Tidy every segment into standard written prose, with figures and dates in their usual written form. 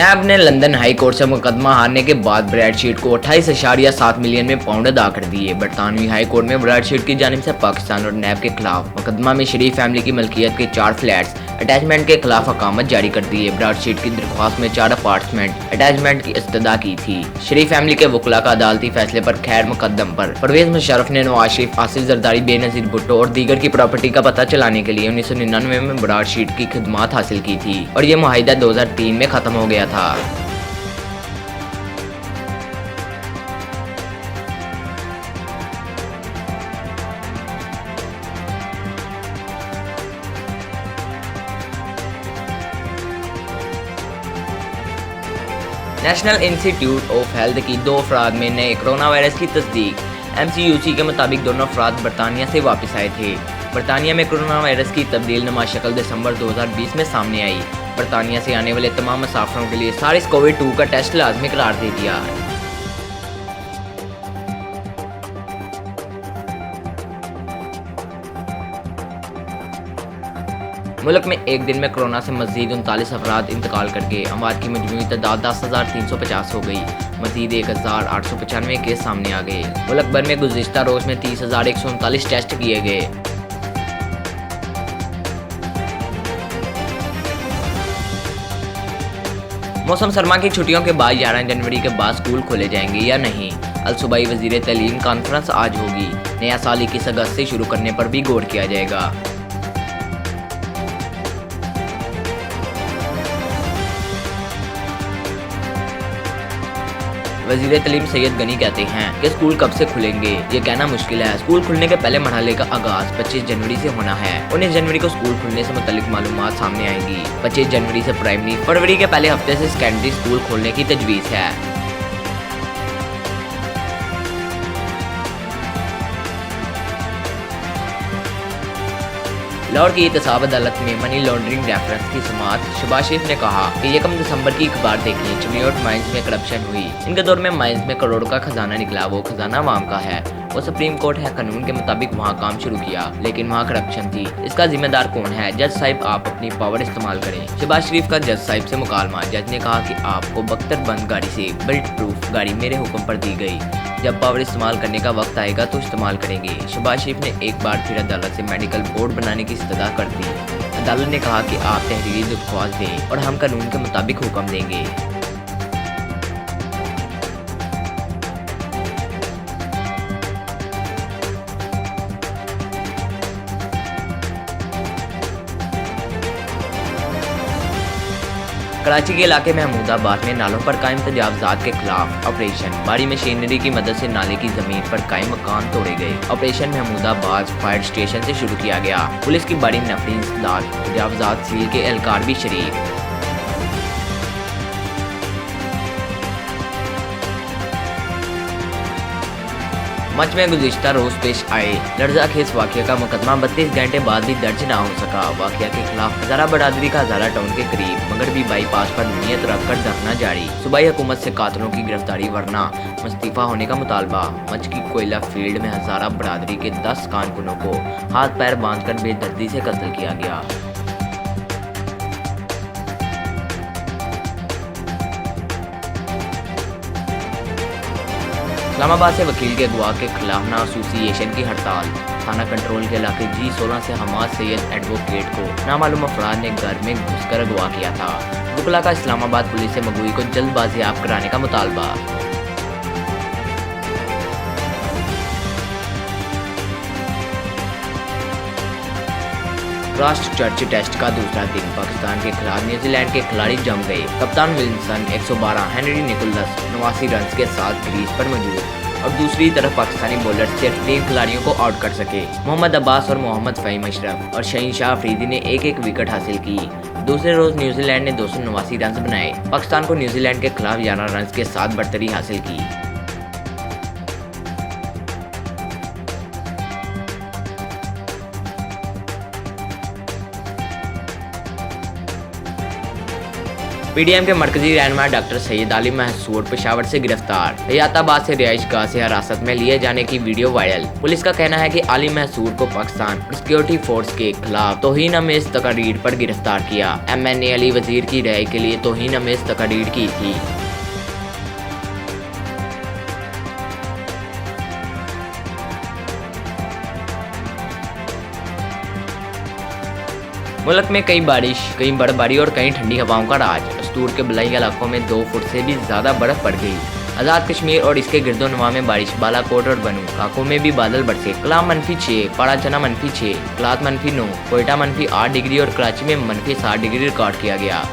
नैब ने London high court से मुकदमा हारने के बाद ब्रेडशीट को 28.7 मिलियन में पाउंड अदा कर दिए। बरतानवी हाई कोर्ट में ब्रेडशीट की जानिब से पाकिस्तान और नैब के खिलाफ मुकदमा में शरीफ फैमिली की मलकियत के 4 फ्लैट्स अटैचमेंट के खिलाफ हकामत जारी कर दी है। ब्रेडशीट की दरख्वास्त में 4 अपार्टमेंट अटैचमेंट की इस्तदा की थी। शरीफ फैमिली के वकला का अदालती फैसले पर खैर मुकदम पर परवेज मुशर्रफ ने नवाज शरीफ, आसिफ जरदारी, बेनजीर भुट्टो और दीगर की प्रॉपर्टी का पता चलाने के लिए 1999 में ब्रेडशीट की खिदमत हासिल की थी और ये मुआहिदा 2003 में खत्म हो गया था। नेशनल इंस्टीट्यूट ऑफ हेल्थ की 2 अफराद में नए कोरोना वायरस की तस्दीक। MCUC के मुताबिक दोनों अफराद बरतानिया से वापस आए थे। बरतानिया में कोरोना वायरस की तब्दील नुमा शक्ल दिसंबर 2020 में सामने आई। बरतानिया से आने वाले तमाम मुसाफिरों के लिए SARS-CoV-2 का टेस्ट लाजमी करार दे दिया। मुल्क में एक दिन में कोरोना से मजीद 39 अफराद इंतकाल कर गए। अमवात की मजमूई तादाद 10,350 हो गई। मजीद 1,895 केस सामने आ गए। मुल्क भर में गुज़िश्ता रोज में 30,139 टेस्ट किए गए। मौसम सरमा की छुट्टियों के बाद 11 जनवरी के बाद स्कूल खोले जाएंगे या नहीं? अल-सूबाई वज़ीर तालीम कॉन्फ्रेंस आज होगी। नया साल 21 अगस्त से शुरू करने पर भी गौर किया जाएगा। वज़ीर तालीम सैयद गनी कहते हैं कि स्कूल कब से खुलेंगे ये कहना मुश्किल है। स्कूल खुलने के पहले मरहले का आगाज 25 जनवरी से होना है। 19 जनवरी को स्कूल खुलने से मुतल्लिक मालूमात सामने आएंगी। 25 जनवरी से प्राइमरी, फरवरी के पहले हफ्ते से सेकेंडरी स्कूल खोलने की तजवीज़ है। लाहौर की एहतसाब अदालत में मनी लॉन्ड्रिंग रेफरेंस की समाअत। शहबाज शरीफ ने कहा कि 1 दिसंबर की अखबार देख लें, चिमनियोट माइंस में करप्शन हुई। इनके दौर में माइंस में करोड़ों का खजाना निकला, वो खजाना अवाम का है। वो सुप्रीम कोर्ट है कानून के मुताबिक वहाँ काम शुरू किया, लेकिन वहाँ करप्शन थी। इसका जिम्मेदार कौन है? जज साहिब, आप अपनी पावर इस्तेमाल करें। शहबाज शरीफ का जज साहिब से मुकालमा। जज ने कहा कि आपको बख्तर बंद गाड़ी से बिल्ट प्रूफ गाड़ी मेरे हुक्म पर दी गई। जब पावर इस्तेमाल करने का वक्त आएगा तो इस्तेमाल करेंगे। शहबाज शरीफ ने एक बार फिर अदालत से मेडिकल बोर्ड बनाने की इस्तदा कर दी। अदालत ने कहा कि आप तहरीरी दरख्वास्त दें और हम कानून के मुताबिक हुक्म देंगे। कराची के इलाके महमूदाबाद में नालों पर कायम तजावजात के खिलाफ ऑपरेशन। भारी मशीनरी की मदद से नाले की जमीन पर कायम मकान तोड़े गए। ऑपरेशन महमूदाबाद फायर स्टेशन से शुरू किया गया। पुलिस की बड़ी नफरी इमदाद, तजावजात सील के एहलकार भी शरीक। मच में गुज़िश्ता रोज पेश आए लर्ज़ाखेज़ वाक़या का मुकदमा 32 घंटे बाद भी दर्ज ना हो सका। वाक़या के खिलाफ हज़ारा बरादरी का हज़ारा टाउन के करीब मगरबी बाईपास पर नीयत रखकर धरना जारी। सूबाई हुकूमत से कातिलों की गिरफ्तारी वरना मुस्तफ़ा होने का मुतालबा। मच की कोयला फील्ड में हज़ारा बरादरी के 10 कारकुनों को हाथ पैर बांधकर बेदर्दी से कत्ल किया गया। इस्लामाबाद से वकील के अगवा के खिलाफ ना एसोसिएशन की हड़ताल। थाना कंट्रोल के इलाके G16 से हमाद सैयद एडवोकेट को नामालूम अफराद ने घर में घुसकर अगवा किया था। वकला का इस्लामाबाद पुलिस से मगुई को जल्द बाजियाब कराने का मुतालबा। राष्ट्र चर्च टेस्ट का दूसरा दिन। पाकिस्तान के खिलाफ न्यूजीलैंड के खिलाड़ी जम गए। कप्तान विल्सन 112, हेनरी निकोलस 89 रन के साथ क्रीज पर मौजूद और दूसरी तरफ पाकिस्तानी बॉलर सिर्फ 3 खिलाड़ियों को आउट कर सके। मोहम्मद अब्बास और मोहम्मद फ़हीम अशरफ और शहीन शाह अफरीदी ने एक एक विकेट हासिल की। दूसरे रोज न्यूजीलैंड ने 289 रन बनाए। पाकिस्तान को न्यूजीलैंड के खिलाफ 11 रन के साथ बढ़तरी हासिल की। पीडीएम के मरकजी रहनुमा डॉक्टर सैयद अली महसूर पेशावर से गिरफ्तार। हयाताबाद से रिहाइश गाह से हिरासत में लिए जाने की वीडियो वायरल। पुलिस का कहना है कि अली महसूर को पाकिस्तान सिक्योरिटी फोर्स के खिलाफ तौहीन आमेज तकरीर पर गिरफ्तार किया। MNA अली वजीर की रिहाई के लिए तौहीन आमेज तकरीर की थी। मुल्क में कई बारिश, कई बर्फबारी और कई ठंडी हवाओं का राज। अस्तूर के बलाई इलाकों में 2 फुट से भी ज्यादा बर्फ पड़ गई। आज़ाद कश्मीर और इसके गिरदोनवा में बारिश, बालाकोट और बनू काको में भी बादल बरसे। कलाम -6, पाड़ाचना -6, कलात -9, कोयटा -8 डिग्री और कराची में -7 डिग्री रिकॉर्ड किया गया।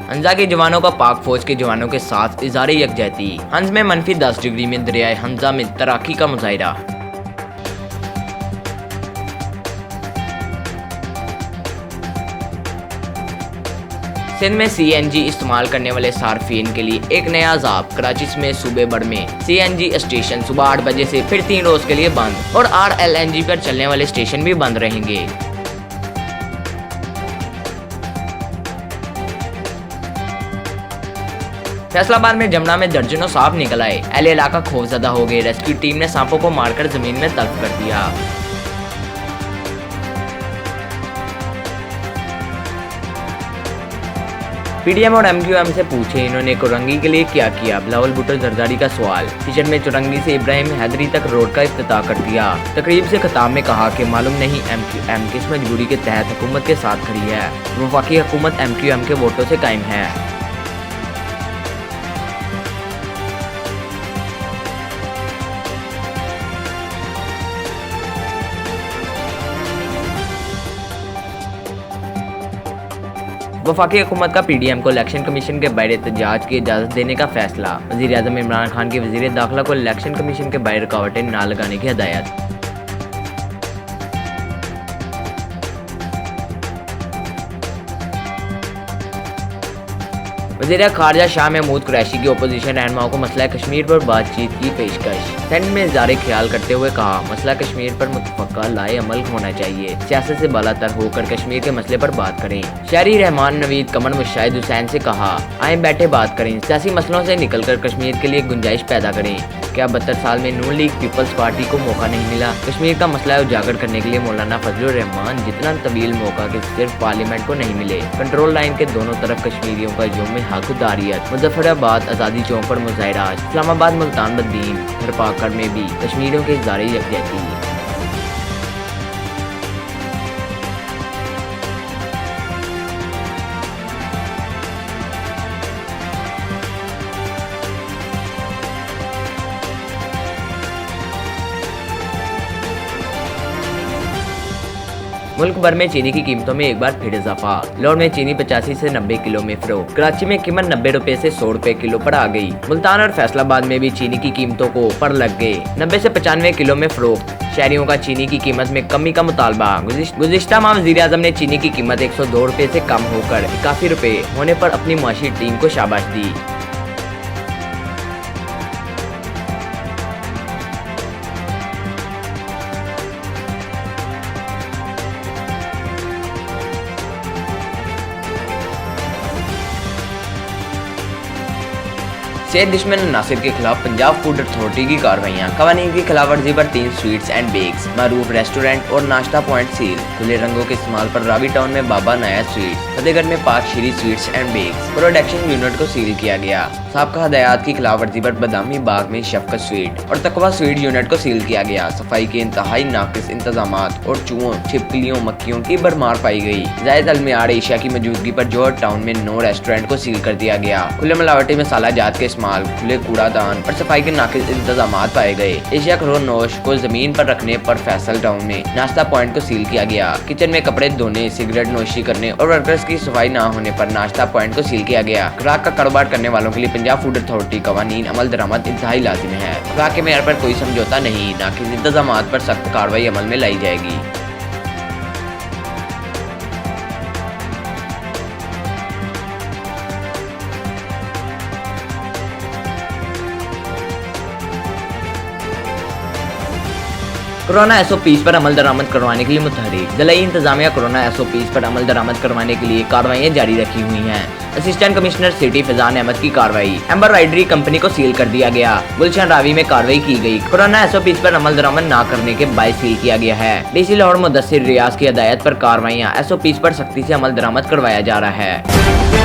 हंजा के जवानों का पाक फौज के जवानों के साथ इज़हार यकजहती। हंज में -10 डिग्री में दरियाए हंजा में तैराकी का मुजाहिरा। सिंध में CNG इस्तेमाल करने वाले सार्फिन के लिए एक नया अज़ाब। कराची में सूबे भर में CNG स्टेशन सुबह 8 बजे से फिर 3 रोज के लिए बंद और RLNG पर चलने वाले स्टेशन भी बंद रहेंगे। फैसलाबाद में जमुना में दर्जनों सांप निकल आए। अहले इलाका खौफजदा हो गए। रेस्क्यू टीम ने सांपों को मारकर जमीन में तलब कर दिया। पीडीएम और MQM से पूछे इन्होंने चुरंगी के लिए क्या किया। बिलावल भुट्टो जरदारी का सवाल। किचन में चुरंगी से इब्राहिम हैदरी तक रोड का इफ्तिताह कर दिया। तकरीब से खिताब में कहा कि मालूम नहीं MQM किस मजबूरी के तहत हुकूमत के साथ खड़ी है। वफाकी हुकूमत MQM के वोटों से कायम है। वफाकी हुकूमत का पीडीएम को इलेक्शन कमीशन के बाहर एहतजाज की इजाज़त देने का फैसला। वज़ीर-ए-आज़म इमरान खान के वज़ीर दाखिला को इलेक्शन कमीशन के बाहर रुकावटें न लगाने की हिदायत। वज़ीर ख़ारजा शाह महमूद कुरैशी की अपोजिशन रहनुमाओं को मसला कश्मीर पर बातचीत की पेशकश। सेनेट में इज़हार ख्याल करते हुए कहा मसला कश्मीर पर मुतफ़क़ा लाए अमल होना चाहिए। सियासत से बालातर होकर कश्मीर के मसले पर बात करें। शहरी रहमान नवीद कमर मुशाहिद हुसैन से कहा आए बैठे बात करें। सियासी मसलों से निकलकर कश्मीर के लिए गुंजाइश पैदा करें। क्या 72 साल में नून लीग पीपल्स पार्टी को मौका नहीं मिला? कश्मीर का मसला उजागर करने के लिए मौलाना फजलुर रहमान जितना तवील मौका कि सिर्फ पार्लियामेंट को नहीं मिले। कंट्रोल लाइन के दोनों तरफ कश्मीरियों का यौम हकदारियत। मुजफ्फराबाद आज़ादी चौक पर मुजाहिरा। इस्लामाबाद मुल्तान बद्दीन थरपाकर में भी कश्मीरियों के इज़हार यकजहती। मुल्क भर में चीनी की कीमतों में एक बार फिर इजाफा। लाहौर में चीनी 85 से 90 किलो में फरोख्त। कराची में कीमत 90 रुपए से 100 रुपए किलो पर आ गई। मुल्तान और फैसलाबाद में भी चीनी की कीमतों को पर लग गए। 90 से 95 किलो में फरोख्त। शहरियों का चीनी की कीमत में कमी का मुतालबा। गुज़िश्ता माह वज़ीर-ए-आज़म ने चीनी की कीमत 102 रुपए से कम होकर 81 रुपए होने पर अपनी मुआशी टीम को शाबाश दी। सेहत दुश्मन नासिर के खिलाफ पंजाब फूड अथॉरिटी की कार्रवाइयाँ। कवानीन की खिलाफवर्जी पर 3 sweets and bakes, Maroof restaurant और नाश्ता पॉइंट सील। खुले रंगों के इस्तेमाल पर रावी टाउन में बाबा नाया स्वीट्स, फतेहगढ़ में Pak Shri sweets and bakes production unit को सील किया गया। साबका हदायत की खिलाफवर्जी पर बदामी बाग में शफकत स्वीट और तकवा स्वीट यूनिट को सील किया गया। सफाई के इंतहाई नाकिस इंतजाम और चूहों, छिपकलियों, मक्खियों की भरमार पाई गई। जायद अलमियार एशिया की मौजूदगी पर जौहर टाउन में 9 रेस्टोरेंट को सील कर दिया गया। खुले मिलावटी मसाला जात के इस्तेमाल, खुले कूड़ादान और सफाई के नाकिस इंतजाम पाए गए। एशिया खरों नोश को जमीन पर रखने पर फैसल टाउन में नाश्ता पॉइंट को सील किया गया। किचन में कपड़े धोने, सिगरेट नोशी करने और वर्कर्स की सफाई न होने पर नाश्ता पॉइंट को सील किया गया। खुराक का कारोबार करने वालों के लिए पंजाब फूड अथॉरिटी कवानीन अमल दरामद इंतहाई लाजिम है। खुराक के मेयार पर कोई समझौता नहीं, नाकिस इंतजाम पर सख्त कार्रवाई अमल में लाई जाएगी। कोरोना एसओपीज पर अमल दरामद करवाने के लिए मुतहरिक। जिला इंतजामिया कोरोना एसओपीज पर अमल दरामद करवाने के लिए कार्रवाइयां जारी रखी हुई हैं। Assistant commissioner city Faizan Ahmad की कार्रवाई। एम्बर राइडरी कंपनी को सील कर दिया गया। गुलशन रावी में कार्रवाई की गई। कोरोना एसओपीज पर अमल दरामद न करने के बायस सील किया गया है। डीसी लाहौर मुदस्सिर रियाज की हदायत पर कार्रवाइयां एसओपीज पर सख्ती से अमल दरामद करवाया जा रहा है।